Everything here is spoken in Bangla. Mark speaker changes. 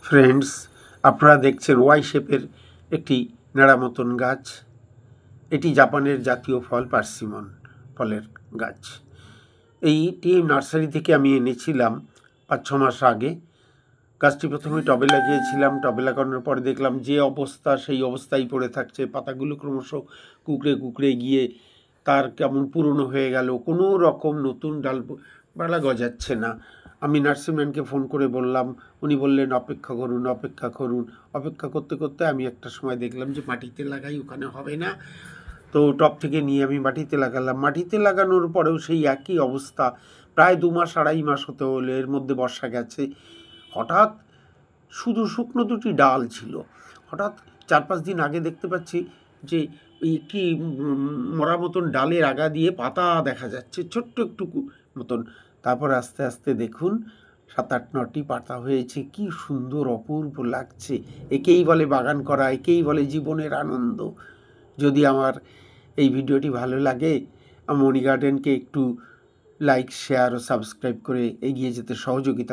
Speaker 1: ফ্রেন্ডস, আপনারা দেখছেন ওয়াই শেপের একটি নেড়া মতন গাছ। এটি জাপানের জাতীয় ফল পার্সিমন ফলের গাছ। এইটি নার্সারি থেকে আমি এনেছিলাম 5-6 মাস আগে। গাছটি প্রথমে টবে লাগিয়েছিলাম। টবে লাগানোর পরে দেখলাম যে অবস্থা সেই অবস্থায় পড়ে থাকছে। পাতাগুলো ক্রমশ কুঁকড়ে কুঁকড়ে গিয়ে তার কেমন পুরনো হয়ে গেল, কোনো রকম নতুন ডালপালা গজাচ্ছে না। আমি নার্সারিম্যানকে ফোন করে বললাম, উনি বললেন অপেক্ষা করুন অপেক্ষা করুন। অপেক্ষা করতে করতে আমি একটা সময় দেখলাম যে মাটিতে লাগাই, ওখানে হবে না। তো টব থেকে নিয়ে আমি মাটিতে লাগালাম। মাটিতে লাগানোর পরেও সেই একই অবস্থা। প্রায় 2 মাস 2.5 মাস হতে হলো, এর মধ্যে বর্ষা গেছে। হঠাৎ শুধু শুকনো 2টি ডাল ছিল। হঠাৎ 4-5 দিন আগে দেখতে পাচ্ছি যে একটি মরা মতন ডালের আগা দিয়ে পাতা দেখা যাচ্ছে, ছোট্ট একটু মতন। তারপর আস্তে আস্তে দেখুন 7-8-9টি পাতা হয়েছে। কি সুন্দর অপূর্ব লাগছে। একেই বলে বাগান করা, একেই বলে জীবনের আনন্দ। যদি আমার এই ভিডিওটি ভালো লাগে, মনি গার্ডেনকে একটু লাইক, শেয়ার ও সাবস্ক্রাইব করে এগিয়ে যেতে সহযোগিতা